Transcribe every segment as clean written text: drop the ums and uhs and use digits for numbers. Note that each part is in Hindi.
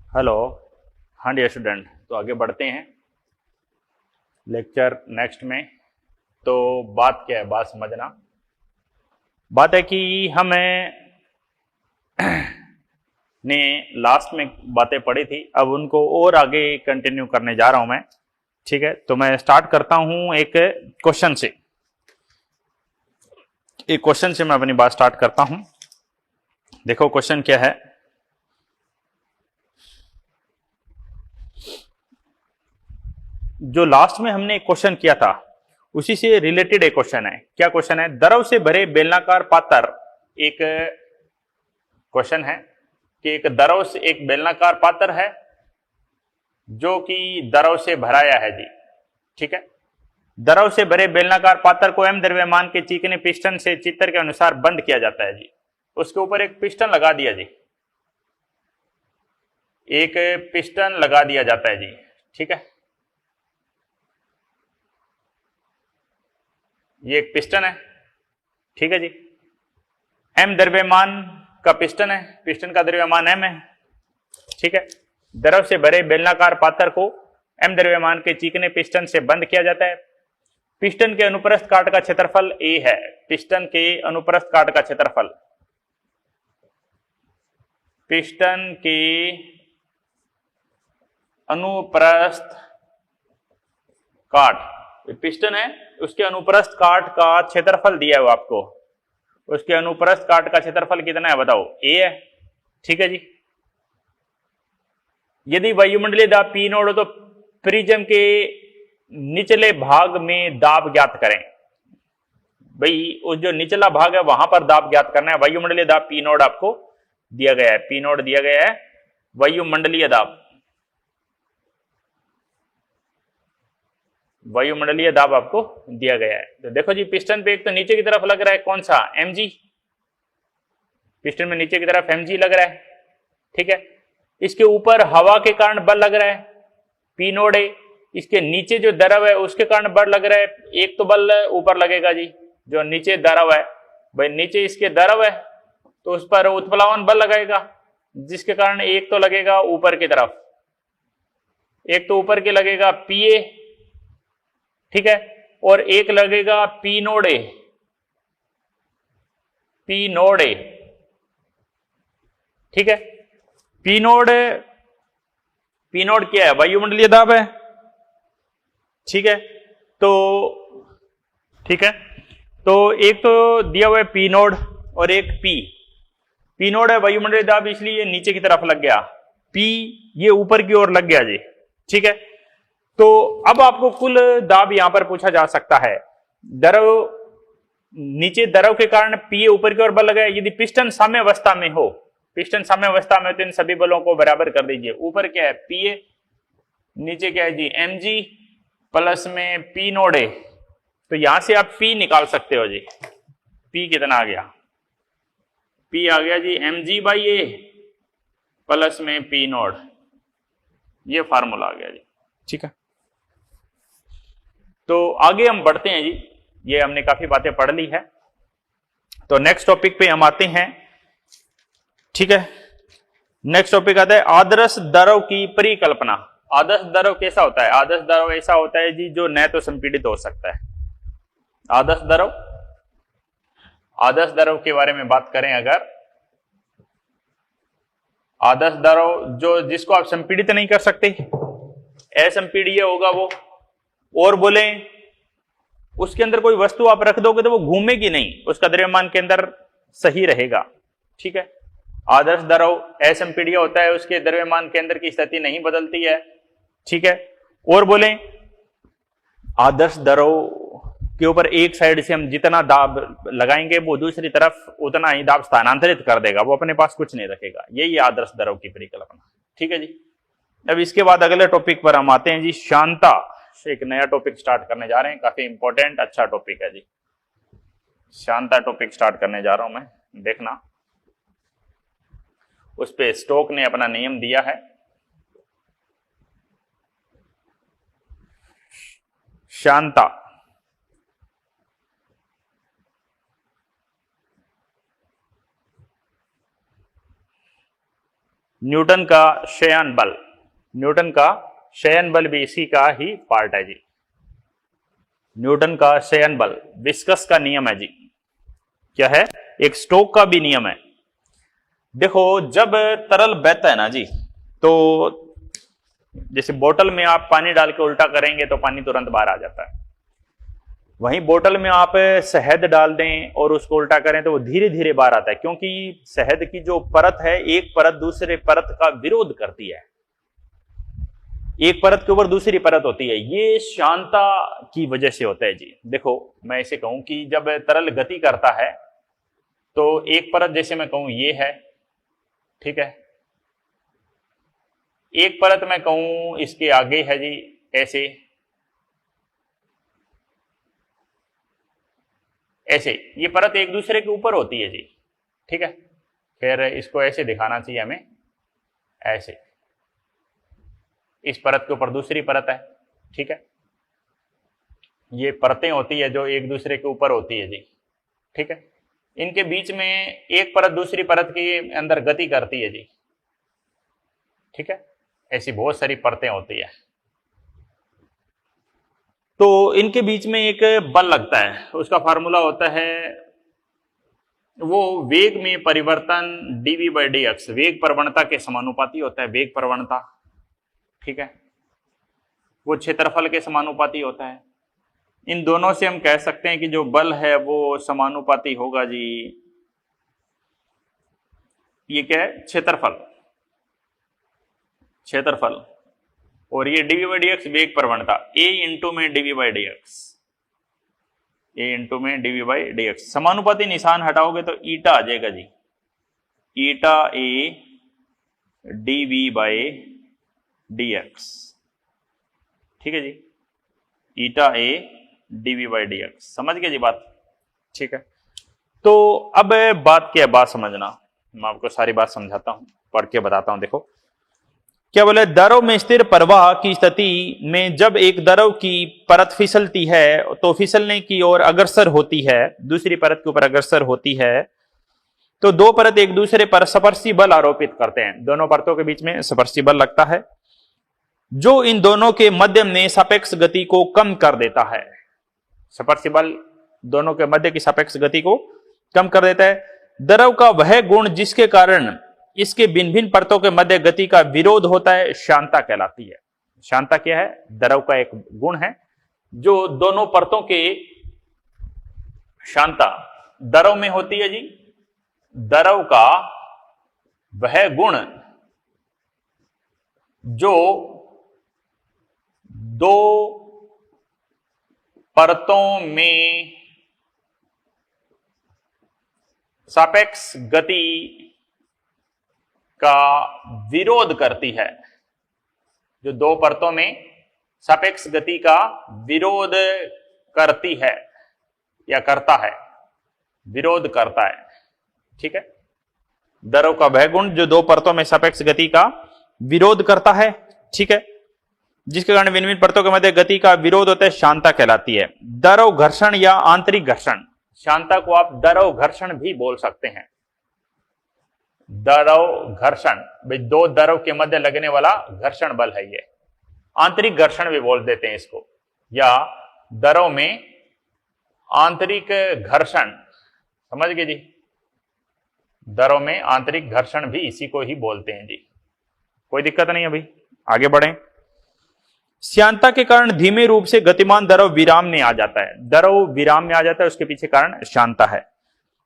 हेलो। हाँ डियर स्टूडेंट, तो आगे बढ़ते हैं लेक्चर नेक्स्ट में। तो बात क्या है, बात समझना। बात है कि हमें ने लास्ट में बातें पढ़ी थी, अब उनको और आगे कंटिन्यू करने जा रहा हूं मैं। ठीक है, तो मैं स्टार्ट करता हूं एक क्वेश्चन से। एक क्वेश्चन से मैं अपनी बात स्टार्ट करता हूं। देखो क्वेश्चन क्या है। जो लास्ट में हमने एक क्वेश्चन किया था उसी से रिलेटेड एक क्वेश्चन है। क्या क्वेश्चन है? द्रव से भरे बेलनाकार पात्र। एक क्वेश्चन है कि एक द्रव से एक बेलनाकार पात्र है जो कि द्रव से भराया है जी। ठीक है, द्रव से भरे बेलनाकार पात्र को एम द्रव्यमान के चिकने पिस्टन से चित्र के अनुसार बंद किया जाता है जी। उसके ऊपर एक पिस्टन लगा दिया जी, एक पिस्टन लगा दिया जाता है जी। ठीक है, ये एक पिस्टन है। ठीक है जी, एम द्रव्यमान का पिस्टन है, पिस्टन का द्रव्यमान एम है। ठीक है, द्रव से भरे बेलनाकार पात्र को एम द्रव्यमान के चिकने पिस्टन से बंद किया जाता है। पिस्टन के अनुप्रस्थ काट का क्षेत्रफल ए है। पिस्टन के अनुप्रस्थ काट का क्षेत्रफल, पिस्टन के अनुप्रस्थ काट, पिस्टन है उसके अनुप्रस्थ काट का क्षेत्रफल दिया है आपको। उसके अनुप्रस्थ काट का क्षेत्रफल कितना है बताओ? ए है। ठीक है जी, यदि वायुमंडलीय दाब पी नोड हो तो प्रिज्म के निचले भाग में दाब ज्ञात करें। भाई उस जो निचला भाग है वहां पर दाब ज्ञात करना है। वायुमंडलीय दाब पी नोड आपको दिया गया है, पी नोड दिया गया है, वायुमंडलीय दाब, वायुमंडलीय दाब आपको दिया गया है। तो देखो जी, पिस्टन पे एक तो नीचे की तरफ लग रहा है कौन सा? mg। पिस्टन में नीचे की तरफ mg लग रहा है। ठीक है, इसके ऊपर हवा के कारण बल लग रहा है पी नोड ए। इसके नीचे जो द्रव है उसके कारण बल लग रहा है। एक तो बल ऊपर लगेगा जी, जो नीचे द्रव है, भाई नीचे इसके द्रव है तो उस पर उत्प्लावन बल लगाएगा, जिसके कारण एक तो लगेगा ऊपर की तरफ, एक तो ऊपर के लगेगा पी ए। ठीक है, और एक लगेगा P node A, P node A. ठीक है, पी नोड, पी नोड क्या है? वायुमंडलीय दाब है। ठीक है, तो ठीक है, तो एक तो दिया हुआ है पी नोड और एक पी नोड है वायुमंडलीय दाब, इसलिए ये नीचे की तरफ लग गया, पी ये ऊपर की ओर लग गया जी। ठीक है, तो अब आपको कुल दाब यहां पर पूछा जा सकता है। द्रव नीचे द्रव के कारण पी ऊपर की ओर बल लगा। यदि पिस्टन साम्य अवस्था में हो, पिस्टन साम्य अवस्था में तो इन सभी बलों को बराबर कर दीजिए। ऊपर क्या है? पी ए, नीचे क्या है जी? एम जी प्लस में पी नोड ए। तो यहां से आप पी निकाल सकते हो जी। पी कितना आ गया? पी आ गया G M G by A plus में पी नोड, ये फार्मूला आ गया जी। ठीक है, तो आगे हम बढ़ते हैं जी। ये हमने काफी बातें पढ़ ली है, तो नेक्स्ट टॉपिक पे हम आते हैं। ठीक है, नेक्स्ट टॉपिक आता है आदर्श द्रव की परिकल्पना। आदर्श द्रव कैसा होता है? आदर्श द्रव ऐसा होता है जी जो न तो संपीड़ित हो सकता है। आदर्श द्रव, आदर्श द्रव के बारे में बात करें अगर, आदर्श द्रव जो जिसको आप संपीड़ित नहीं कर सकते, असंपीडीय होगा वो। और बोले उसके अंदर कोई वस्तु आप रख दोगे तो वो घूमेगी नहीं, उसका द्रव्यमान के अंदर सही रहेगा। ठीक है, आदर्श द्रव असंपीडीय होता है, उसके द्रव्यमान के अंदर की स्थिति नहीं बदलती है। ठीक है, और बोले आदर्श द्रव के ऊपर एक साइड से हम जितना दाब लगाएंगे वो दूसरी तरफ उतना ही दाब स्थानांतरित कर देगा, वो अपने पास कुछ नहीं रखेगा। यही आदर्श द्रव की परिकल्पना। ठीक है जी, अब इसके बाद अगले टॉपिक पर हम आते हैं जी, शांता। एक नया टॉपिक स्टार्ट करने जा रहे हैं, काफी इंपॉर्टेंट अच्छा टॉपिक है जी। शांता टॉपिक स्टार्ट करने जा रहा हूं मैं, देखना। उस पे स्टोक ने अपना नियम दिया है। शांता, न्यूटन का शयन बल, न्यूटन का शयन बल भी इसी का ही पार्ट है जी। न्यूटन का शयन बल विस्कस का नियम है जी। क्या है? एक स्टोक का भी नियम है। देखो जब तरल बहता है ना जी, तो जैसे बोतल में आप पानी डाल के उल्टा करेंगे तो पानी तुरंत बाहर आ जाता है। वहीं बोतल में आप शहद डाल दें और उसको उल्टा करें तो वो धीरे धीरे बाहर आता है, क्योंकि शहद की जो परत है, एक परत दूसरे परत का विरोध करती है, एक परत के ऊपर दूसरी परत होती है। ये श्यानता की वजह से होता है जी। देखो मैं ऐसे कहूं कि जब तरल गति करता है तो एक परत, जैसे मैं कहूं ये है, ठीक है, एक परत मैं कहूं इसके आगे है जी, ऐसे ऐसे ये परत एक दूसरे के ऊपर होती है जी, ठीक है। फिर इसको ऐसे दिखाना चाहिए हमें, ऐसे इस परत के ऊपर दूसरी परत है, ठीक है। ये परतें होती है जो एक दूसरे के ऊपर होती है जी, ठीक है। इनके बीच में एक परत दूसरी परत के अंदर गति करती है जी, ठीक है। ऐसी बहुत सारी परतें होती है, तो इनके बीच में एक बल लगता है, उसका फार्मूला होता है, वो वेग में परिवर्तन dv/dx, वेग प्रवणता के समानुपाती होता है। वेग प्रवणता, ठीक है, वो क्षेत्रफल के समानुपाती होता है। इन दोनों से हम कह सकते हैं कि जो बल है वो समानुपाती होगा जी। ये क्या है? क्षेत्रफल, क्षेत्रफल, और ये dv/dx वेग प्रवणता, a इंटू में dv/dx, a इंटू में dv/dx। समानुपाती निशान हटाओगे तो ईटा आ जाएगा जी, ईटा a dv/dx, ठीक है जी, ईटा a dv/dx। समझ गए जी बात? ठीक है। तो अब बात क्या है, बात समझना, मैं आपको सारी बात समझाता हूं, पढ़ के बताता हूं। देखो क्या बोले, द्रव में स्थिर प्रवाह की स्थिति में जब एक द्रव की परत फिसलती है तो फिसलने की ओर अग्रसर होती है, दूसरी परत के ऊपर अग्रसर होती है, तो दो परत एक दूसरे पर स्पर्शी बल आरोपित करते हैं। दोनों परतों के बीच में स्पर्शी बल लगता है जो इन दोनों के मध्य में सापेक्ष गति को कम कर देता है। स्पर्शी बल दोनों के मध्य की सापेक्ष गति को कम कर देता है। द्रव का वह गुण जिसके कारण इसके भिन्न भिन्न परतों के मध्य गति का विरोध होता है, श्यानता कहलाती है। श्यानता क्या है? द्रव का एक गुण है जो दोनों परतों के श्यानता द्रव में होती है जी। द्रव का वह गुण जो दो परतों में सापेक्ष गति का विरोध करती है, जो दो परतों में सापेक्ष गति का विरोध करती है या करता है, विरोध करता है, ठीक है। द्रव का वह गुण जो दो परतों में सापेक्ष गति का विरोध करता है, ठीक है, जिसके कारण भिन्न भिन्न परतों के मध्य गति का विरोध होता है, श्यानता कहलाती है। द्रव घर्षण या आंतरिक घर्षण, श्यानता को आप द्रव घर्षण भी बोल सकते हैं। द्रव घर्षण, भाई दो द्रव के मध्य लगने वाला घर्षण बल है ये, आंतरिक घर्षण भी बोल देते हैं इसको, या द्रव में आंतरिक घर्षण, समझ गए जी। द्रव में आंतरिक घर्षण भी इसी को ही बोलते हैं जी, कोई दिक्कत नहीं। अभी आगे बढ़ें। श्यानता के कारण धीमे रूप से गतिमान द्रव विराम में आ जाता है, द्रव विराम में आ जाता है, उसके पीछे कारण श्यानता है।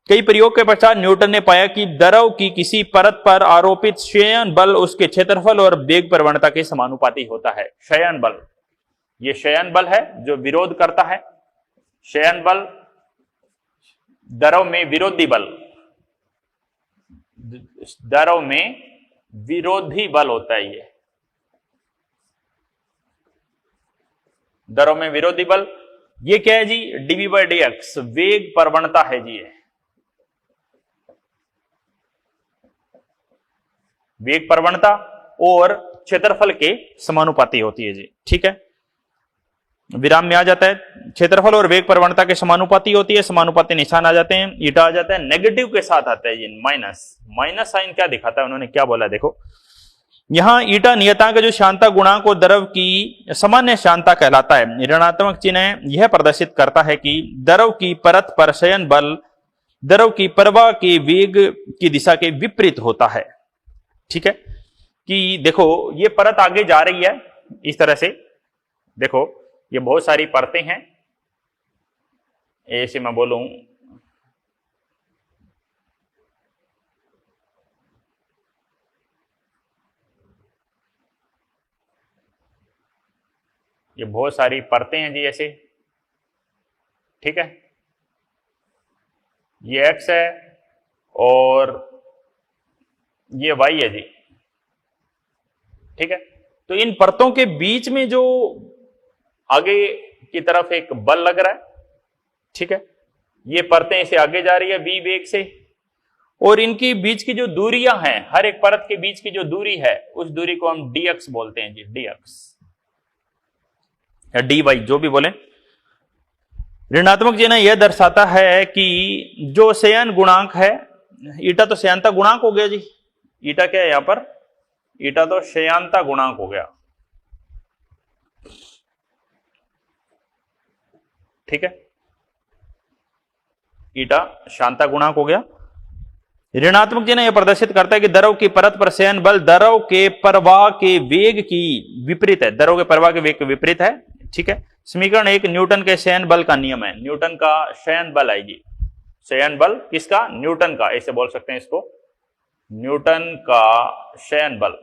कई प्रयोग के पश्चात न्यूटन ने पाया कि द्रव की किसी परत पर आरोपित शयन बल उसके क्षेत्रफल और वेग प्रवणता के समानुपाती होता है। शयन बल, ये शयन बल है जो विरोध करता है। शयन बल द्रव में विरोधी बल, द्रव में विरोधी बल होता है। ये द्रव में विरोधी बल, ये क्या है जी? dv/dx वेग प्रवणता है जी। ये वेग प्रवणता और क्षेत्रफल के समानुपाती होती है जी, ठीक है। विराम में आ जाता है। क्षेत्रफल और वेग प्रवणता के समानुपाती होती है, समानुपाती निशान आ जाते हैं, ईटा आ जाता है, नेगेटिव के साथ आता है ये माइनस। माइनस साइन क्या दिखाता है, उन्होंने क्या बोला देखो, यहां ईटा नियतांक जो श्यानता गुणांक और द्रव की सामान्य श्यानता कहलाता है। ऋणात्मक चिन्ह यह प्रदर्शित करता है कि द्रव की परत पर शयन बल द्रव की प्रवाह के वेग की दिशा के विपरीत होता है। ठीक है, कि देखो ये परत आगे जा रही है इस तरह से, देखो ये बहुत सारी परतें हैं, ऐसे मैं बोलूं, ये बहुत सारी परतें हैं जी ऐसे। ठीक है, ये x है और ये y है जी। ठीक है, तो इन परतों के बीच में जो आगे की तरफ एक बल लग रहा है, ठीक है, ये परतें इसे आगे जा रही है v वेग से, और इनकी बीच की जो दूरियां हैं, हर एक परत के बीच की जो दूरी है उस दूरी को हम dx बोलते हैं जी, dx या dy जो भी बोले। ऋणात्मक चिन्ह यह दर्शाता है कि जो शयन गुणांक है, ईटा तो शयनता गुणांक हो गया जी, ईटा क्या है यहां पर, ईटा तो शयनता गुणांक हो गया। ठीक है, ईटा शांता गुणांक हो गया। ऋणात्मक चिन्ह यह प्रदर्शित करता है कि द्रव की परत पर शयन बल द्रव के प्रवाह के वेग की विपरीत है, द्रव के प्रवाह के वेग के विपरीत है। ठीक है, समीकरण 1 न्यूटन के शयन बल का नियम है, न्यूटन का शयन बल आएगी, शयन बल किसका, न्यूटन का, ऐसे बोल सकते हैं इसको, न्यूटन का शयन बल,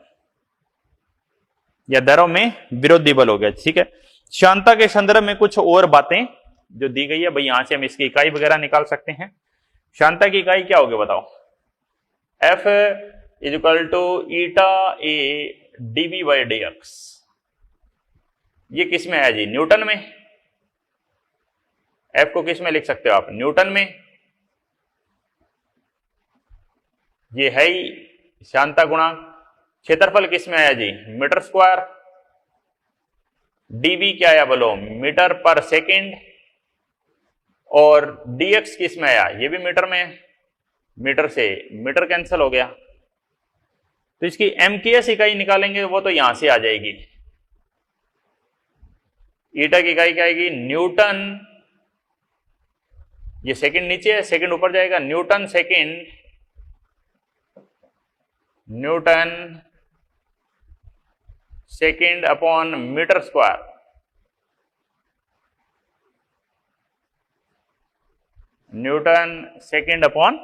या द्रव में विरोधी बल हो गया। ठीक है, श्यानता के संदर्भ में कुछ और बातें जो दी गई है भाई, यहां से हम इसकी इकाई वगैरह निकाल सकते हैं। श्यानता की इकाई क्या होगी बताओ, F equal to eta A dv by dx। ये किस में है जी, न्यूटन में। F को किस में लिख सकते हो आप, न्यूटन में। ये है ही श्यानता गुणांक। क्षेत्रफल किस में आया जी, मीटर स्क्वायर। dv क्या आया बोलो, मीटर पर सेकेंड, और dx किस में आया, ये भी मीटर में, मीटर से मीटर कैंसिल हो गया, तो इसकी mks इकाई निकालेंगे वो तो यहां से आ जाएगी। ईटा की इकाई क्या आएगी, न्यूटन, ये सेकंड नीचे है, सेकंड ऊपर जाएगा, newton second, newton second upon metre square. Newton second upon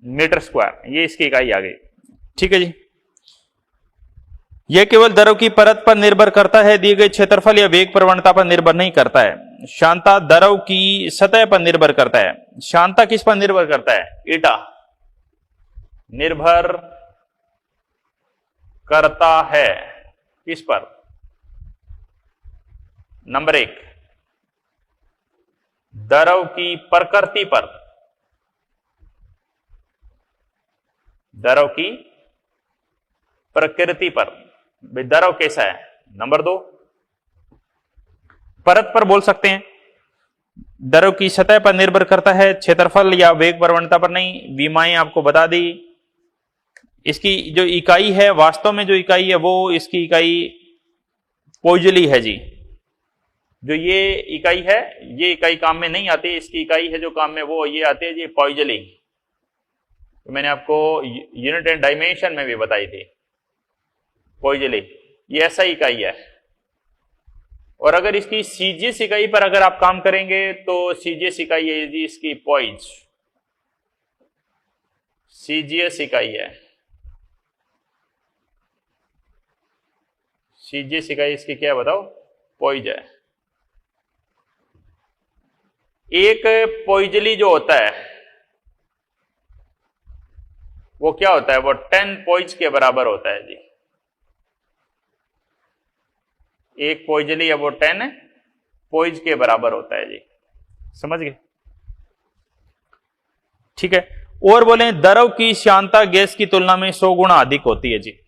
metre square, ये इसकी इकाई आ गई। ठीक है जी, यह केवल द्रव की परत पर निर्भर करता है, दिए गए क्षेत्रफल या वेग प्रवणता पर निर्भर नहीं करता है। श्यानता द्रव की सतह पर निर्भर करता है। श्यानता किस पर निर्भर करता है, ईटा निर्भर करता है किस पर, नंबर 1 द्रव की प्रकृति पर, द्रव की प्रकृति पर, द्रव कैसा है। नंबर 2 परत पर बोल सकते हैं, द्रव की सतह पर निर्भर करता है, क्षेत्रफल या वेग प्रवणता पर नहीं। विमाएं आपको बता दी। इसकी जो इकाई है, वास्तव में जो इकाई है वो इसकी इकाई पोइजली है जी। जो ये इकाई है, ये इकाई काम में नहीं आती, इसकी इकाई है जो काम में वो ये आती है जी, पोइजली। तो मैंने आपको यूनिट एंड डायमेंशन में भी बताई थी, पोइजली ये ऐसा इकाई है। और अगर इसकी सीजीएस इकाई पर अगर आप काम करेंगे तो सीजीएस इकाई है जी इसकी पोइज, सीजीएस इकाई है, सीजीएस इकाई इसकी क्या है बताओ, पोइज है। एक पोइजली जो होता है वो क्या होता है, वो 10 पोइज के बराबर होता है जी। एक पोइजली है वो 10 पोइज के बराबर होता है जी, समझ गए। ठीक है, और बोले द्रव की श्यानता गैस की तुलना में 100 गुना अधिक होती है जी।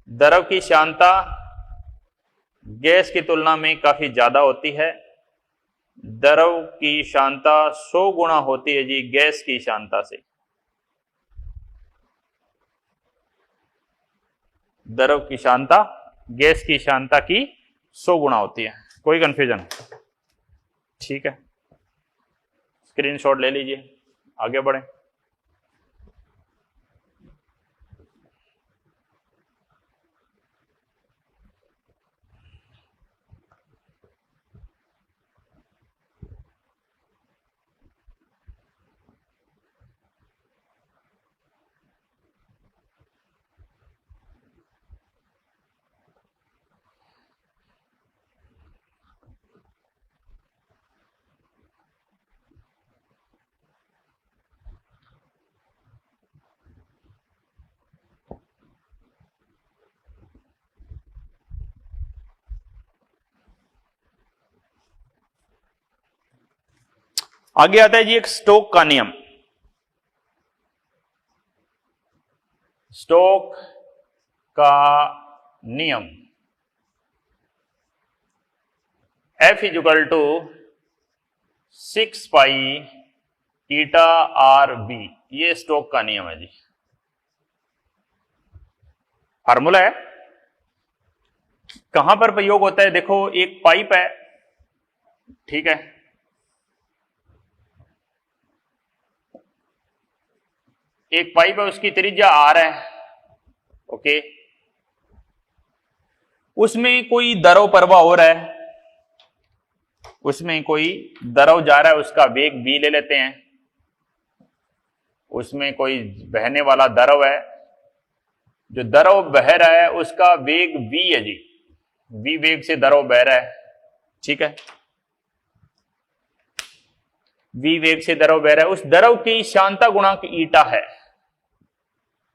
द्रव की श्यानता गैस की तुलना में काफी ज्यादा होती है। द्रव की शांता 100 गुना होती है जी गैस की शांता से। द्रव की शांता गैस की शांता की 100 गुना होती है। कोई कंफ्यूजन? ठीक है, स्क्रीनशॉट ले लीजिए, आगे बढ़े। आगे आता है जी एक स्टोक का नियम। स्टोक का नियम F equal to 6 pi eta R B, ये स्टोक का नियम है जी। फार्मूला है, कहां पर प्रयोग होता है? देखो, एक पाइप है, ठीक है, एक पाइप है, उसकी त्रिज्या आर है, ओके, उसमें कोई द्रव प्रवाह हो रहा है, उसमें कोई द्रव जा रहा है, उसका वेग v ले लेते हैं। उसमें कोई बहने वाला द्रव है, जो द्रव बह रहा है उसका वेग v है जी, v वेग से द्रव बह रहा है, ठीक है, v वेग से द्रव बह रहा है। उस द्रव की शांता गुणांक ईटा है,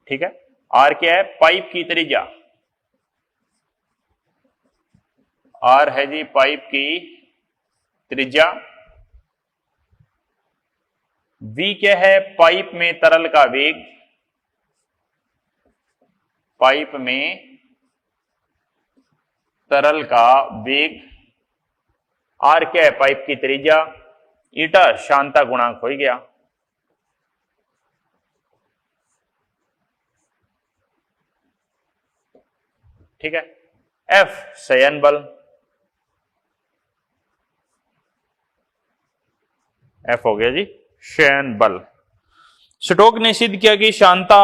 ठीक है। r क्या है? पाइप की त्रिज्या, r है जी पाइप की त्रिज्या। v क्या है? पाइप में तरल का वेग, पाइप में तरल का वेग। r क्या है? पाइप की त्रिज्या। ईटा शांता गुणांक हो गया, ठीक है। F शयन बल, F हो गया जी शयन बल। स्टोक ने सिद्ध किया कि शांता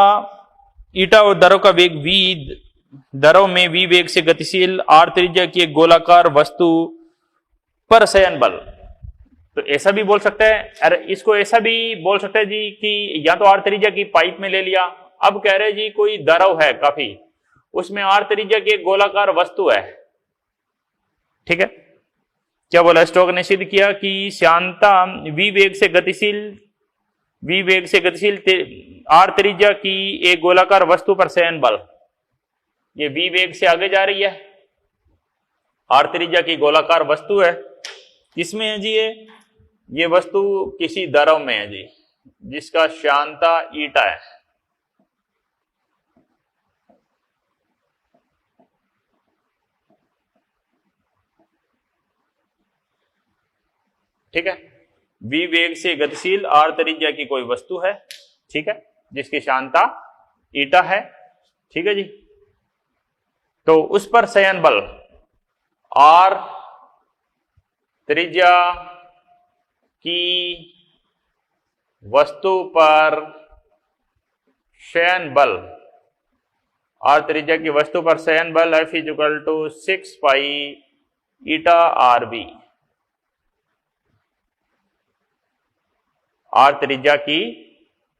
ईटा और द्रव का वेग v, द्रव में v वेग से गतिशील r त्रिज्या की एक गोलाकार वस्तु पर शयन बल। तो ऐसा भी बोल सकते हैं, अरे इसको ऐसा भी बोल सकते हैं जी कि या तो r त्रिज्या की पाइप में ले लिया, अब कह रहे जी कोई द्रव है काफी, उसमें r त्रिज्या की एक गोलाकार वस्तु है, ठीक है। क्या बोला? स्टोक ने सिद्ध किया कि शांता v वेग से गतिशील r त्रिज्या की एक गोलाकार वस्तु पर शयन बल, ये v वेग से आगे जा रही है, r त्रिज्या की गोलाकार वस्तु है, किसमें है जी? ये वस्तु किसी द्रव में है जी, जिसका शांता ईटा है, ठीक है। v वेग से गतिशील r त्रिज्या की कोई वस्तु है, ठीक है, जिसकी शांता ईटा है, ठीक है जी। तो उस पर शयन बल r त्रिज्या की वस्तु पर शयन बल, r त्रिज्या की वस्तु पर शयन बल F equal to 6 pi eta R B. r त्रिज्या की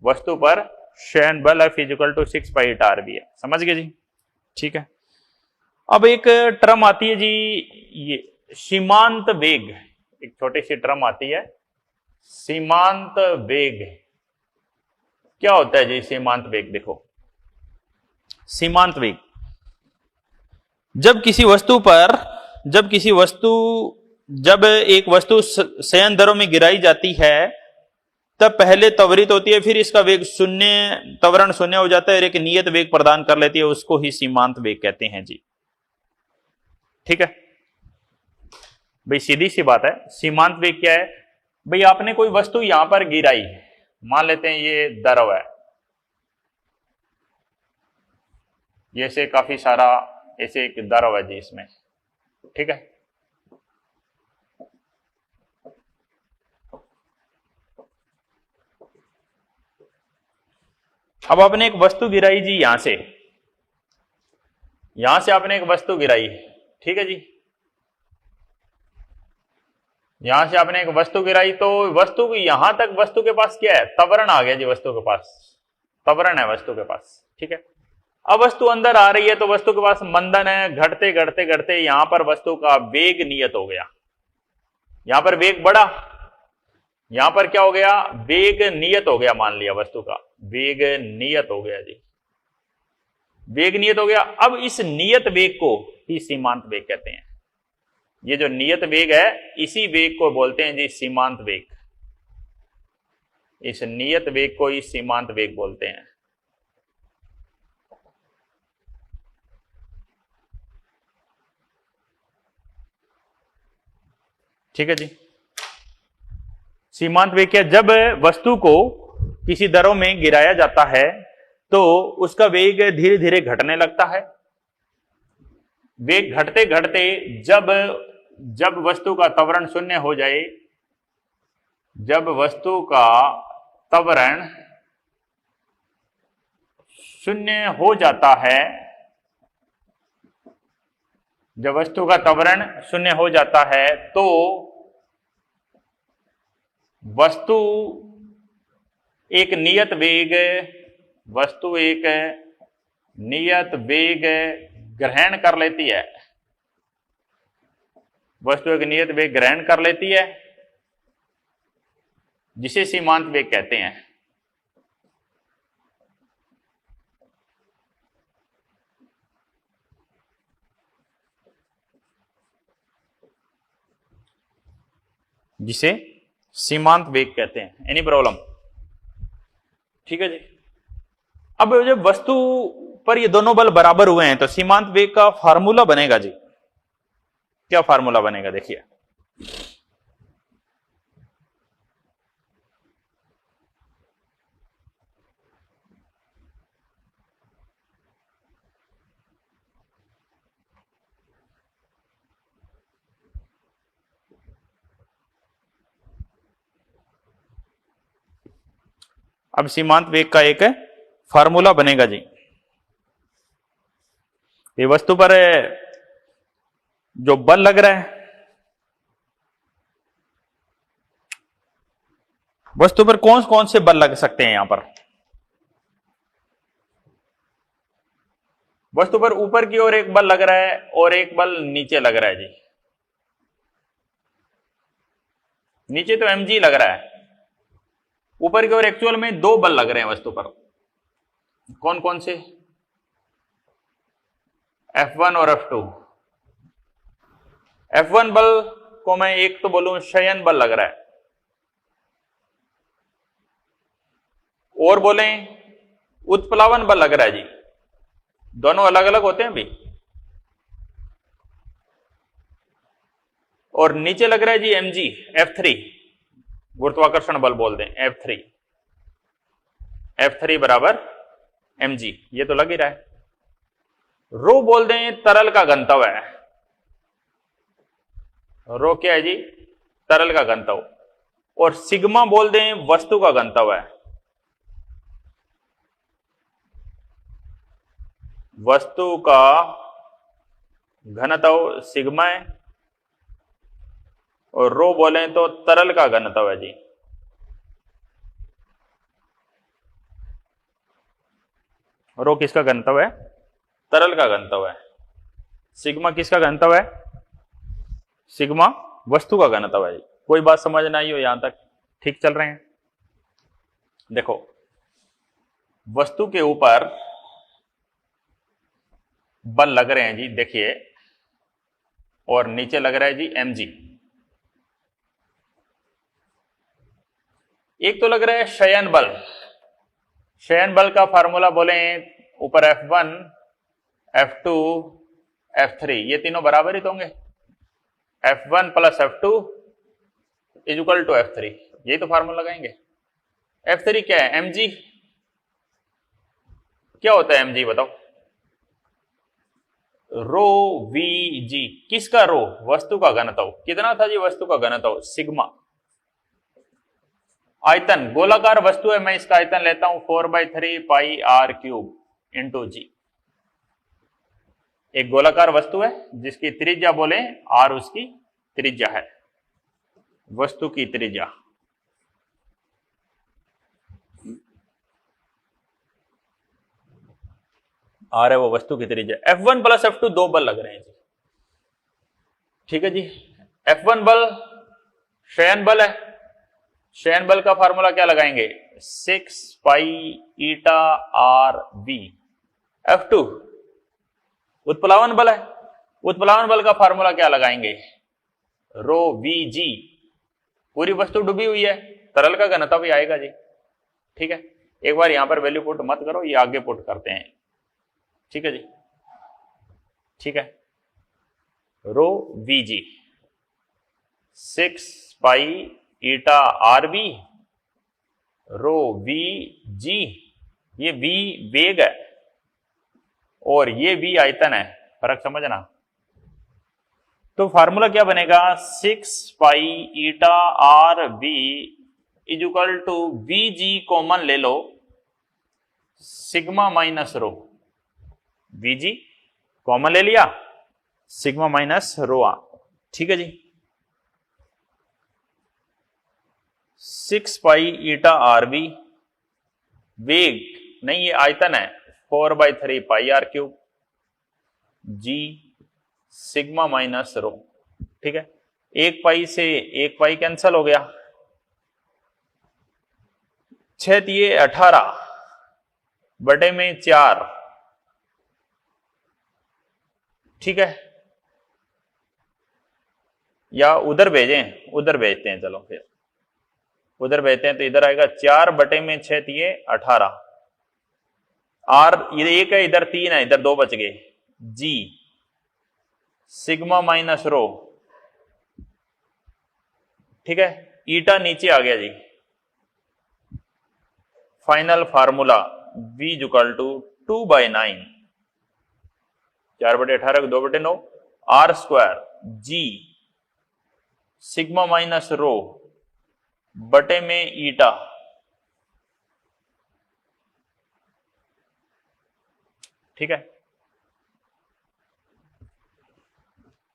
वस्तु पर शयन बल F equal to 6 pi eta R B है, समझ गए जी, ठीक है। अब एक टर्म आती है जी, ये सीमांत वेग, एक छोटी सी टर्म आती है, सीमांत वेग। क्या होता है जी सीमांत वेग? देखो, सीमांत वेग जब एक वस्तु शयन द्रव में गिराई जाती है तब पहले त्वरित होती है, फिर इसका वेग त्वरण शून्य हो जाता है और एक नियत वेग प्रदान कर लेती है, उसको ही सीमांत वेग कहते हैं जी, ठीक है। भाई सीधी सी बात है, सीमांत वेग क्या है भाई, आपने कोई वस्तु यहां पर गिराई, मान लेते हैं ये द्रव है, ये से काफी सारा ऐसे एक द्रव है जी इसमें, ठीक है। अब आपने एक वस्तु गिराई जी यहां से आपने एक वस्तु गिराई, ठीक है जी, यहां से आपने एक वस्तु गिराई, तो वस्तु की यहां तक वस्तु के पास क्या है, त्वरण आ गया जी, वस्तु के पास त्वरण है वस्तु के पास, ठीक है। अब वस्तु अंदर आ रही है तो वस्तु के पास मंदन है, घटते घटते घटते यहां पर वस्तु का वेग नियत हो गया, यहां पर वेग बढ़ा, यहां पर क्या हो गया, वेग नियत हो गया, मान लिया वस्तु का वेग नियत हो गया जी, वेग नियत हो गया। अब इस नियत वेग को ही सीमांत वेग कहते हैं, ये जो नियत वेग है इसी वेग को बोलते हैं जी सीमांत वेग, इस नियत वेग को ही सीमांत वेग बोलते हैं। ठीक है जी, सीमांत वेग क्या, जब वस्तु को किसी दरों में गिराया जाता है तो उसका वेग धीरे धीरे घटने लगता है, वेग घटते घटते जब वस्तु का त्वरण शून्य हो जाए, जब वस्तु का त्वरण शून्य हो जाता है, जब वस्तु का त्वरण शून्य हो जाता है तो वस्तु एक नियत वेग ग्रहण कर लेती है, वस्तु एक नियत वेग ग्रहण कर लेती है जिसे सीमांत वेग कहते हैं। जिसे सीमांत वेग कहते हैं। Any problem? ठीक है जी। अब जब वस्तु पर ये दोनों बल बराबर हुए हैं तो सीमांत वेग का फार्मूला बनेगा जी, क्या फार्मूला बनेगा देखिए, अब सीमांत वेग का एक फार्मूला बनेगा जी। ये वस्तु पर जो बल लग रहा है, वस्तु पर कौन कौन से बल लग सकते हैं, यहां पर वस्तु पर ऊपर की ओर एक बल लग रहा है और एक बल नीचे लग रहा है जी, नीचे तो mg लग रहा है, ऊपर की ओर एक्चुअल में दो बल लग रहे हैं वस्तु पर, कौन कौन से, F1 और F2। F1 बल को मैं एक तो बोलूं शयन बल लग रहा है, और बोलें उत्प्लावन बल लग रहा है जी, दोनों अलग अलग होते हैं भी, और नीचे लग रहा है जी mg F3, गुरुत्वाकर्षण बल बोल दें F3 बराबर mg, ये तो लग ही रहा है। रो बोल दें तरल का घनत्व है, रो क्या है जी, तरल का घनत्व, और सिग्मा बोल दें वस्तु का घनत्व है, वस्तु का घनत्व सिग्मा है, और रो बोलें तो तरल का घनत्व है जी। रो किसका घनत्व है, तरल का घनत्व है। सिग्मा किसका घनत्व है, सिग्मा वस्तु का घनत्व है जी। कोई बात समझ ना आई हो यहां तक, ठीक चल रहे हैं? देखो, वस्तु के ऊपर बल लग रहे हैं जी, देखिए, और नीचे लग रहा है जी mg। एक तो लग रहा है शयन बल, शयन बल का फार्मूला बोलें ऊपर F1 F2 F3, ये तीनों बराबर ही तो होंगे, F1 plus F2 is equal to F3, यही तो फार्मूला लगाएंगे। F3 क्या है? mg। क्या होता है mg बताओ? रो वी जी। किसका रो? वस्तु का घनत्व। कितना था जी वस्तु का घनत्व? सिग्मा। आयतन, गोलाकार वस्तु है, मैं इसका आयतन लेता हूं 4/3 पाई आर क्यूब इंटू जी। एक गोलाकार वस्तु है जिसकी त्रिज्या बोले आर, उसकी त्रिज्या है, वस्तु की त्रिज्या। आर है वो वस्तु की त्रिज्या। F1 प्लस F2 दो बल लग रहे हैं जी, ठीक है जी। F1 बल शयन बल है, शयन बल का फार्मूला क्या लगाएंगे? 6 pi eta R B. F2 उत्प्लावन बल है, उत्प्लावन बल का फार्मूला क्या लगाएंगे? रो वी जी। पूरी वस्तु डूबी हुई है, तरल का घनत्व भी आएगा जी, ठीक है। एक बार यहां पर वैल्यू पुट मत करो, ये आगे पुट करते हैं, ठीक है जी, ठीक है। रो वी जी 6 पाई ईटा आर बी, रो वी जी। ये वी वेग है और ये वी आयतन है, फर्क समझना। तो फार्मूला क्या बनेगा? 6 pi eta R B is equal to V G common ले लो, sigma minus rho. V G common ले लिया, सिग्मा माइनस रो आ, ठीक है जी। 6 पाई ईटा आर बी, वेग नहीं ये आयतन है, 4/3 pi R cube G sigma minus rho, ठीक है। एक पाई से एक पाई कैंसल हो गया, 6 ये 18 बटे में 4, ठीक है। या उधर भेजें? उधर भेजते हैं, चलो फिर उधर भेजते हैं, तो इधर आएगा 4 बटे में 6 ये 18, आर इधर 1 है, इधर 3 है, इधर 2 बच गए, जी सिग्मा माइनस रो, ठीक है। ईटा नीचे आ गया जी। Final formula V equal to 2/9, 4/18 को 2/9, R square G sigma minus rho बटे में ईटा, ठीक है।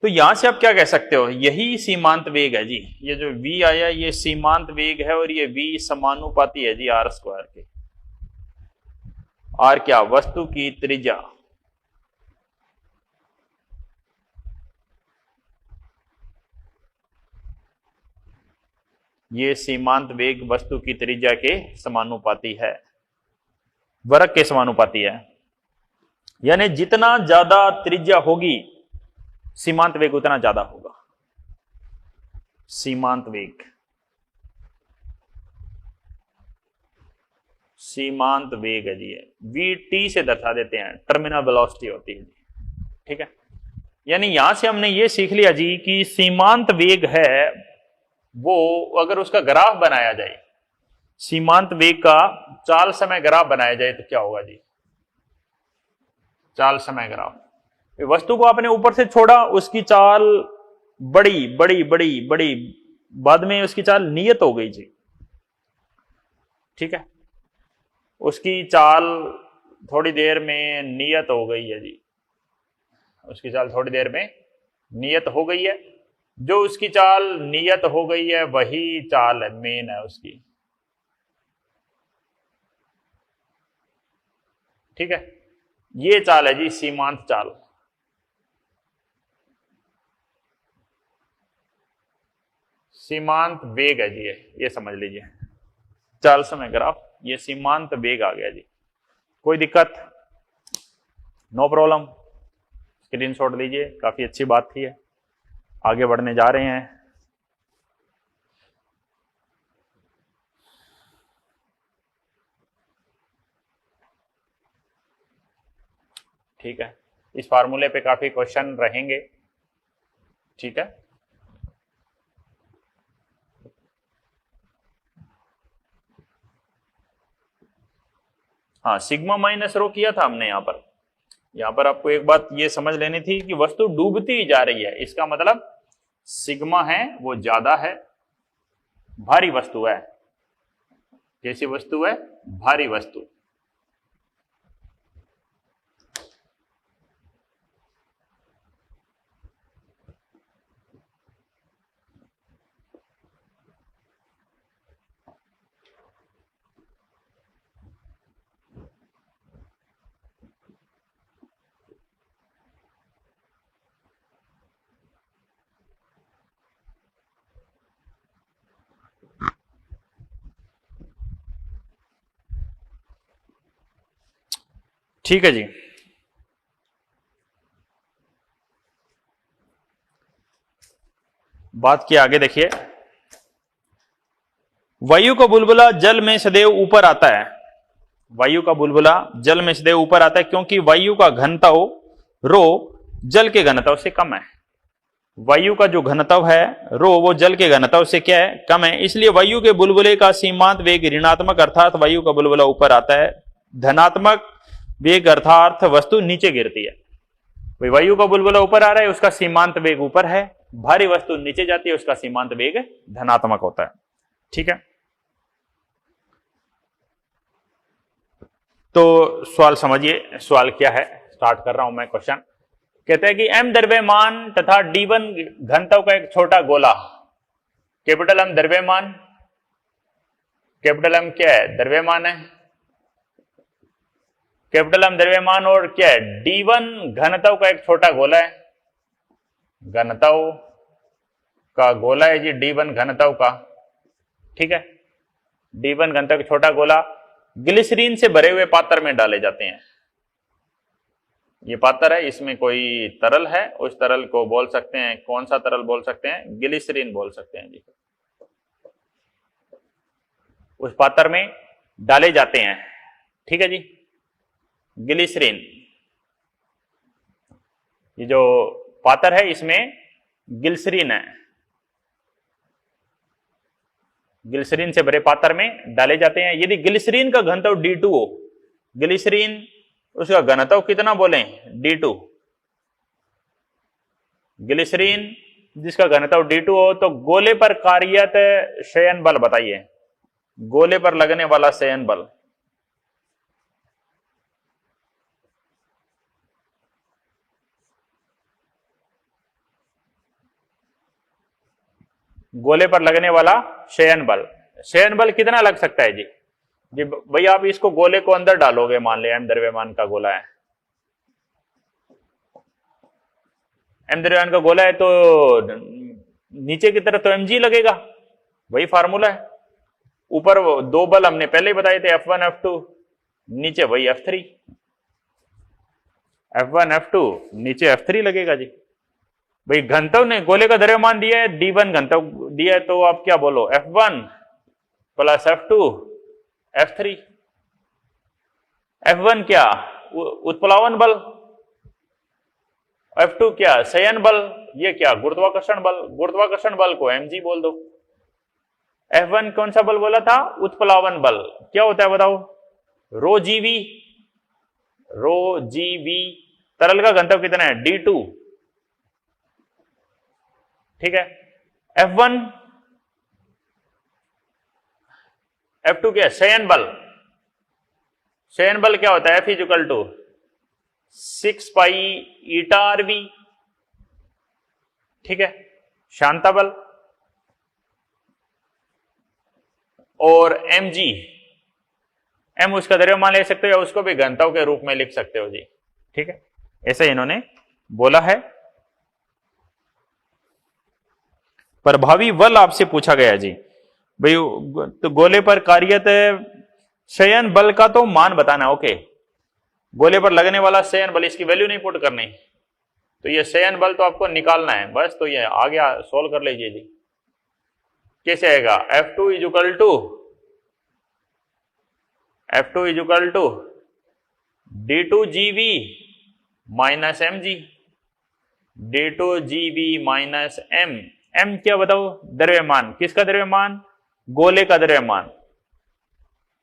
तो यहां से आप क्या कह सकते हो? यही सीमांत वेग है जी, ये जो v आया ये सीमांत वेग है, और ये v समानुपाती है जी आर स्क्वायर के। आर क्या? वस्तु की त्रिज्या। ये सीमांत वेग वस्तु की त्रिज्या के समानुपाती है, वर्ग के समानुपाती है। यानी जितना ज्यादा त्रिज्या होगी सीमांत वेग उतना ज्यादा होगा। सीमांत वेग, सीमांत वेग है जी, वी टी से दर्शा देते हैं, टर्मिनल वेलोसिटी होती है जी, ठीक है। यानी यहां से हमने ये सीख लिया जी कि सीमांत वेग है वो, अगर उसका ग्राफ बनाया जाए, सीमांत वेग का चाल समय ग्राफ बनाया जाए तो क्या होगा जी? चाल समय ग्राफ, वस्तु को आपने ऊपर से छोड़ा, उसकी चाल बड़ी बड़ी बड़ी बड़ी, बाद में उसकी चाल नियत हो गई जी, ठीक है। उसकी चाल थोड़ी देर में नियत हो गई है जी, उसकी चाल थोड़ी देर में नियत हो गई है। जो उसकी चाल नियत हो गई है वही चाल मेन है उसकी, ठीक है। ये चाल है जी सीमांत चाल। सीमांत वेग है जी, ये समझ लीजिए, चाल समय ग्राफ, ये सीमांत वेग आ गया जी। कोई दिक्कत? नो प्रॉब्लम, स्क्रीनशॉट लीजिए, काफी अच्छी बात थी है। आगे बढ़ने जा रहे हैं। ठीक है, इस फार्मूले पे काफी क्वेश्चन रहेंगे, ठीक है। हाँ, सिग्मा माइनस रो किया था हमने यहां पर आपको एक बात ये समझ लेनी थी कि वस्तु डूबती जा रही है, इसका मतलब सिग्मा है वो ज्यादा है, भारी वस्तु है। कैसी वस्तु है? भारी वस्तु। ठीक है जी। बात की आगे देखिए, वायु का बुलबुला जल में सदैव ऊपर आता है। वायु का बुलबुला जल में सदैव ऊपर आता है क्योंकि वायु का घनत्व रो जल के घनत्व से कम है। वायु का जो घनत्व है रो वो जल के घनत्व से क्या है? कम है। इसलिए वायु के बुलबुले का सीमांत वेग ऋणात्मक अर्थात वायु का बुलबुला ऊपर आता है, धनात्मक वेग अर्थात वस्तु नीचे गिरती है। वायु का बुलबुला ऊपर आ रहा है, उसका सीमांत वेग ऊपर है, भारी वस्तु नीचे जाती है, उसका सीमांत वेग धनात्मक होता है। ठीक है, तो सवाल समझिए, सवाल क्या है, स्टार्ट कर रहा हूं मैं क्वेश्चन। कहते हैं कि m द्रव्यमान तथा d1 घनत्व का एक छोटा गोला, कैपिटल M द्रव्यमान, कैपिटल M क्या है? द्रव्यमान है, कैपिटल M द्रव्यमान, और क्या है? d1 घनत्व का एक छोटा गोला है, घनत्व का गोला है जी, d1 घनत्व का। ठीक है, d1 घनत्व का छोटा गोला ग्लिसरीन से भरे हुए पात्र में डाले जाते हैं। ये पात्र है, इसमें कोई तरल है, उस तरल को बोल सकते हैं, कौन सा तरल बोल सकते हैं? ग्लिसरीन बोल सकते हैं जी। उस पात्र में डाले जाते हैं, ठीक है जी, ग्लिसरीन। ये जो पात्र है इसमें ग्लिसरीन है, ग्लिसरीन से भरे पात्र में डाले जाते हैं। यदि ग्लिसरीन का घनत्व D2 हो, ग्लिसरीन उसका घनत्व कितना बोले? D2। ग्लिसरीन जिसका घनत्व D2 हो तो गोले पर कार्यरत शयन बल बताइए, गोले पर लगने वाला शयन बल। गोले पर लगने वाला शयन बल, शयन बल कितना लग सकता है जी? जी भाई आप इसको गोले को अंदर डालोगे, मान लिया m द्रव्यमान का गोला है, m द्रव्यमान का गोला है तो नीचे की तरफ तो mg लगेगा, वही फार्मूला है। ऊपर दो बल हमने पहले ही बताए थे, F1 F2, नीचे वही F3, F1 F2, नीचे F3 लगेगा जी। भाई घनत्व ने गोले का द्रव्यमान दिया है, d1 घनत्व दिया है, तो आप क्या बोलो? F1 plus F2 F3। F1 क्या? उत्प्लावन बल, F2 क्या? शयन बल, ये क्या? गुरुत्वाकर्षण बल। गुरुत्वाकर्षण बल को mg बोल दो। F1 कौन सा बल बोला था? उत्प्लावन बल। क्या होता है बताओ? रो जीवी, रो जीवी। तरल का घनत्व कितना है? D2, ठीक है। F1, F2 क्या? शयन बल। शयन बल क्या होता है? F equal to 6 pi eta RV, ठीक है। शांता बल और mg, m उसका द्रव्यमान ले सकते हो या उसको भी घनत्व के रूप में लिख सकते हो जी, ठीक है। ऐसे इन्होंने बोला है। प्रभावी बल आपसे पूछा गया जी, भाई तो गोले पर कार्यरत शयन बल का तो मान बताना। ओके, गोले पर लगने वाला शयन बल, इसकी वैल्यू नहीं पुट करनी, तो ये शयन बल तो आपको निकालना है बस। तो ये आगे सोल्व कर लीजिए जी। कैसे आएगा? F2 equal to D2GV minus mg, D2GV minus m। m क्या बताओ? द्रव्यमान। किसका द्रव्यमान? गोले का द्रव्यमान।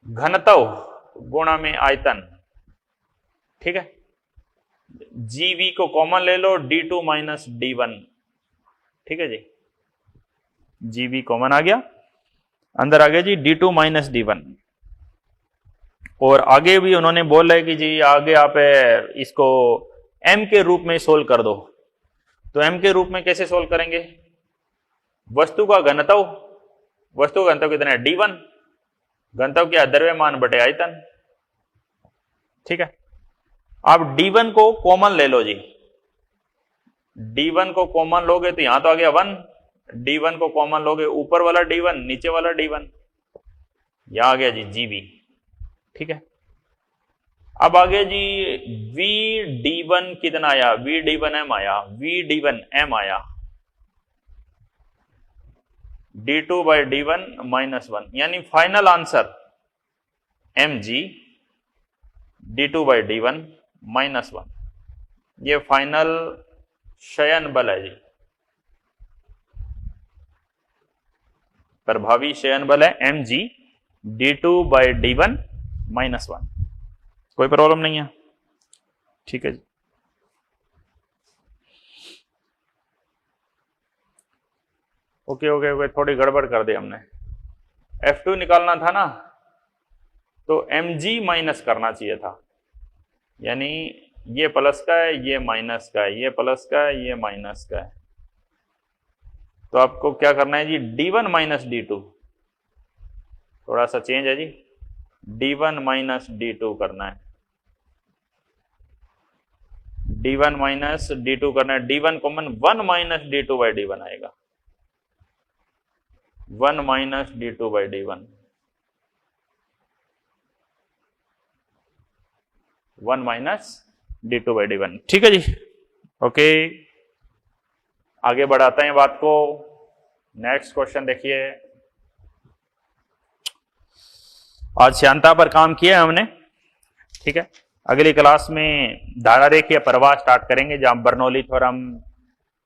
घनत्व गुणा में आयतन, ठीक है। जीवी को कॉमन ले लो, d2 माइनस d1, ठीक है जी। जीवी कॉमन आ गया, अंदर आ गया जी d2 माइनस d1। और आगे भी उन्होंने बोला है कि जी आगे आप इसको m के रूप में सोल्व कर दो। तो m के रूप में कैसे सोल्व करेंगे? वस्तु का घनत्व, वस्तु का घनत्व कितना है? d1, घनत्व क्या? द्रव्यमान बटे आयतन, ठीक है। आप d1 को कॉमन ले लो जी, d1 को कॉमन लोगे तो यहां तो आ गया 1, d1 को कॉमन लोगे ऊपर वाला d1 नीचे वाला d1, यहां आ गया जी जीवी, ठीक है। अब आ गया जी v d1 कितना आया? v d1m आया, v d1m आया, d2 बाई d1 माइनस 1, यानी final answer mg d2 by d1 minus 1, ये फाइनल शयन बल है जी, प्रभावी शयन बल है mg d2 by d1 minus 1। कोई प्रॉब्लम नहीं है, ठीक है जी। ओके ओके ओके, थोड़ी गड़बड़ कर दी हमने। F2 निकालना था ना, तो mg माइनस करना चाहिए था, यानी ये प्लस का है, ये माइनस का है, ये प्लस का है, ये माइनस का है। तो आपको क्या करना है जी? d1 माइनस d2, थोड़ा सा चेंज है जी, d1 माइनस d2 करना है, d1 माइनस d2 करना है। d1 common 1 minus d2 by d1 आएगा, 1 minus d2 by d1, 1 minus d2 by d1, ठीक है जी। ओके, आगे बढ़ाते हैं बात को। नेक्स्ट क्वेश्चन देखिए। आज श्यानता पर काम किया है हमने, ठीक है। अगली क्लास में धारा रेखीय प्रवाह स्टार्ट करेंगे, जहां बर्नौली थ्योरम,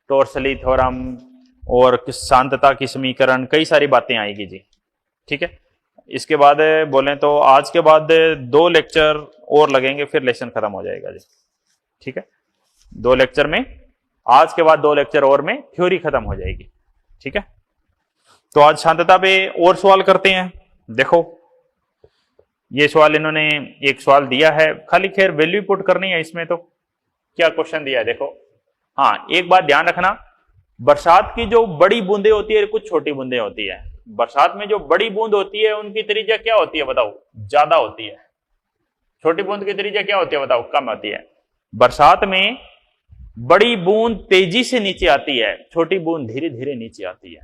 टोर्सली थ्योरम और शांतता की समीकरण, कई सारी बातें आएगी जी, ठीक है। इसके बाद बोलें तो आज के बाद 2 लेक्चर और लगेंगे, फिर लेसन खत्म हो जाएगा जी, ठीक है। 2 लेक्चर में, आज के बाद 2 लेक्चर और में थ्योरी खत्म हो जाएगी, ठीक है। तो आज शांतता पे और सवाल करते हैं। देखो ये सवाल इन्होंने एक सवाल दिया है, खाली खैर वैल्यू पुट करनी है इसमें। तो क्या क्वेश्चन दिया है देखो। हाँ, एक बात ध्यान रखना, बरसात की जो बड़ी बूंदें होती है, कुछ छोटी बूंदें होती है। बरसात में जो बड़ी बूंद होती है उनकी त्रिज्या क्या होती है बताओ? ज्यादा होती है। छोटी बूंद की त्रिज्या क्या होती है बताओ? कम होती है। बरसात में बड़ी बूंद तेजी से नीचे आती है, छोटी बूंद धीरे धीरे नीचे आती है।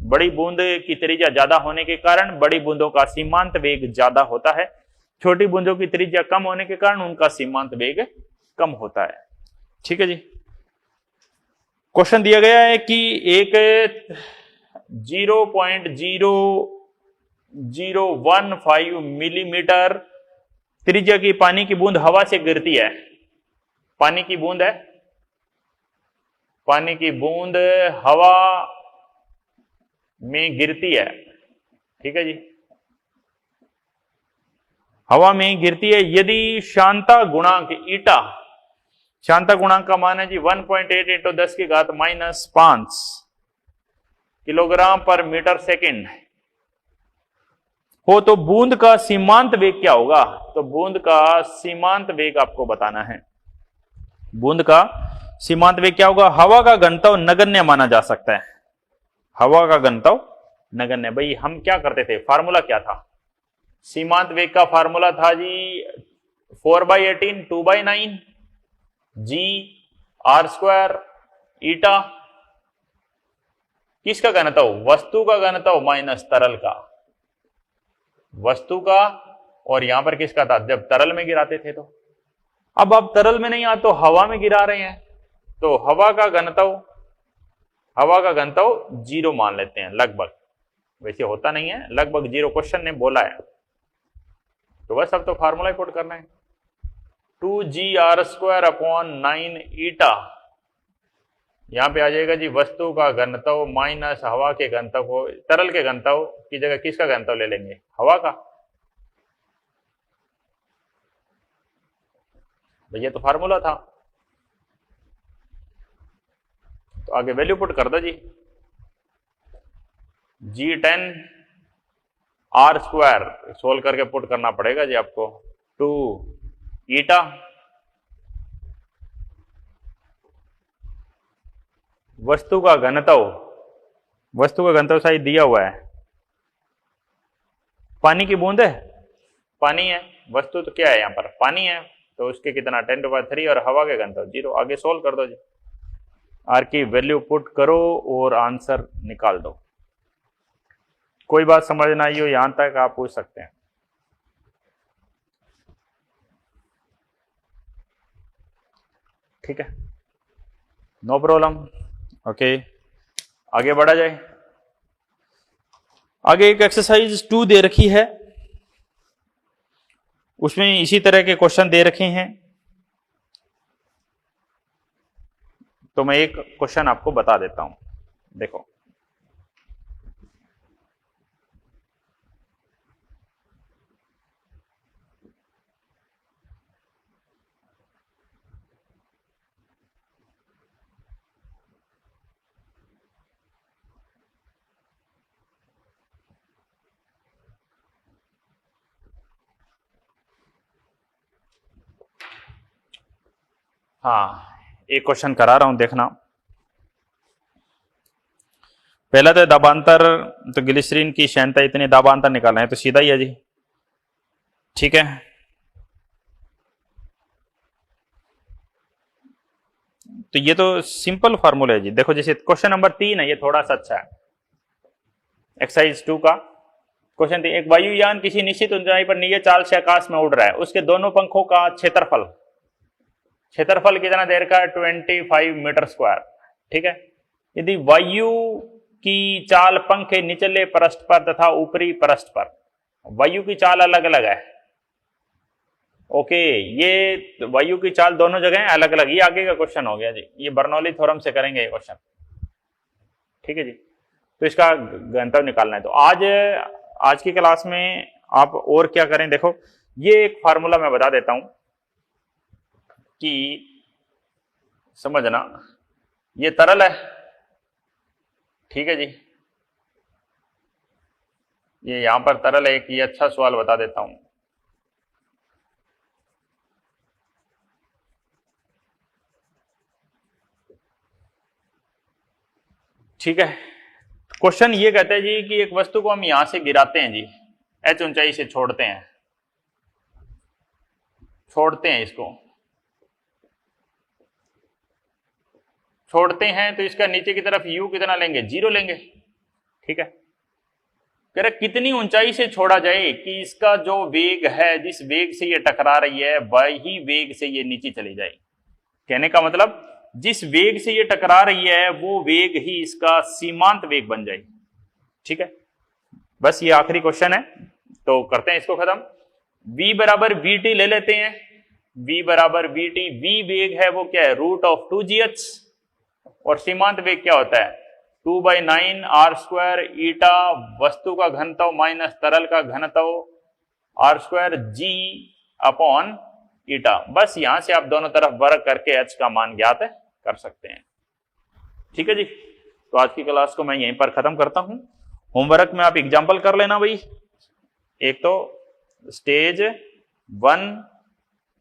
बड़ी बूंद की त्रिज्या ज्यादा होने के कारण बड़ी बूंदों का सीमांत वेग ज्यादा होता है, छोटी बूंदों की त्रिज्या कम होने के कारण उनका सीमांत वेग कम होता है, ठीक है जी। क्वेश्चन दिया गया है कि एक 0.0015 मिलीमीटर त्रिज्या की पानी की बूंद हवा से गिरती है। पानी की बूंद है, पानी की बूंद हवा में गिरती है, ठीक है जी, हवा में गिरती है। यदि शांता गुणांक ईटा, शांता गुणांक का मान है जी 1.8 इंटू 10 की घात -5 किलोग्राम पर मीटर सेकेंड हो, तो बूंद का सीमांत वेग क्या होगा? तो बूंद का सीमांत वेग आपको बताना है। बूंद का सीमांत वेग क्या होगा? हवा का घनत्व नगण्य माना जा सकता है, हवा का घनत्व नगण्य। भाई हम क्या करते थे, फार्मूला क्या था? सीमांत वेग का फार्मूला था जी 4/18 2/9 जी आर स्क्वायर ईटा। किसका घनत्व? वस्तु का घनत्व माइनस तरल का, वस्तु का। और यहां पर किसका था? जब तरल में गिराते थे। तो अब आप तरल में नहीं आ तो हवा में गिरा रहे हैं, तो हवा का घनत्व, हवा का घनत्व 0 मान लेते हैं लगभग, वैसे होता नहीं है, लगभग 0 क्वेश्चन ने बोला है। तो बस अब तो फार्मूला ही पुट करना है, 2gr²/9 ईटा। यहां पे आ जाएगा जी वस्तु का घनत्व माइनस हवा के घनत्व को, तरल के घनत्व की जगह किसका घनत्व ले लेंगे? हवा का। भैया तो फार्मूला था। तो आगे वैल्यू पुट कर दो जी, G10 R स्क्वायर सोल्व करके पुट करना पड़ेगा जी आपको, 2 ईटा वस्तु का घनत्व, वस्तु का घनत्व शायद दिया हुआ है, पानी की बूंद है, पानी है, वस्तु तो क्या है यहां पर, पानी है, तो उसके कितना 10⁻³ और हवा के घनत्व 0। आगे सोल्व कर दो जी, आर की वैल्यू पुट करो और आंसर निकाल दो। कोई बात समझ ना आई हो यहां तक आप पूछ सकते हैं। ठीक है, नो प्रॉब्लम। ओके, आगे बढ़ा जाए। आगे एक एक्सरसाइज 2 दे रखी है, उसमें इसी तरह के क्वेश्चन दे रखे हैं। तो मैं एक क्वेश्चन आपको बता देता हूं, देखो। हाँ, एक क्वेश्चन करा रहा हूं, देखना। पहला तो दाबांतर, तो ग्लिसरीन की श्यानता इतने दाबांतर निकालना है, तो सीधा ही है जी। ठीक है, तो ये तो सिंपल फार्मूला है जी। देखो जैसे क्वेश्चन नंबर 3 है, ये थोड़ा सा अच्छा है। एक्सरसाइज 2 का क्वेश्चन 3, एक वायुयान किसी निश्चित ऊंचाई पर नीले चाल से आकाश में उड़ रहा है, उसके दोनों पंखों का क्षेत्रफल, क्षेत्रफल कितना देर का, 25 मीटर स्क्वायर। ठीक है, यदि वायु की चाल पंख के निचले पृष्ठ पर तथा ऊपरी पृष्ठ पर, वायु की चाल अलग अलग है। ओके, ये वायु की चाल दोनों जगह अलग अलग, ये आगे का क्वेश्चन हो गया जी, ये बर्नौली थ्योरम से करेंगे ये क्वेश्चन। ठीक है जी, तो इसका घनत्व निकालना है। तो आज की क्लास में आप और क्या करें, देखो ये एक फार्मूला मैं बता देता हूं कि समझना, ये तरल है। ठीक है जी, ये यहां पर तरल है। एक ये अच्छा सवाल बता देता हूं, ठीक है। क्वेश्चन ये कहते हैं जी कि एक वस्तु को हम यहां से गिराते हैं जी, h ऊंचाई से छोड़ते हैं, इसको छोड़ते हैं, तो इसका नीचे की तरफ u कितना लेंगे, 0 लेंगे। ठीक है, कह रहे कितनी ऊंचाई से छोड़ा जाए कि इसका जो वेग है, जिस वेग से ये टकरा रही है, वही वेग से ये नीचे चली जाए। कहने का मतलब जिस वेग से ये टकरा रही है वो वेग ही इसका सीमांत वेग बन जाए। ठीक है, बस ये आखिरी क्वेश्चन है, तो करते हैं इसको खत्म। v बराबर vt ले लेते हैं, v बराबर vt, v वेग है वो क्या है, √2gh, और सीमांत वेग क्या होता है, 2/9 r स्क्वायर ईटा वस्तु का घनत्व माइनस तरल का घनत्व r स्क्वायर g अपॉन ईटा। बस यहां से आप दोनों तरफ वर्ग करके h का मान ज्ञात कर सकते हैं। ठीक है जी, तो आज की क्लास को मैं यहीं पर खत्म करता हूं। होमवर्क में आप एग्जाम्पल कर लेना भाई, एक तो स्टेज 1,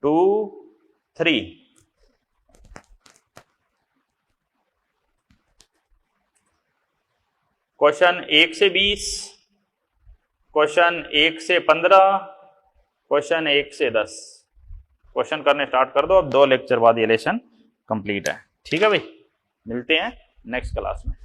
2, 3। क्वेश्चन 1 से 20, क्वेश्चन 1 से 15, क्वेश्चन 1 से 10। क्वेश्चन करने स्टार्ट कर दो, अब 2 लेक्चर बाद ये लेसन कंप्लीट है। ठीक है भाई, मिलते हैं नेक्स्ट क्लास में।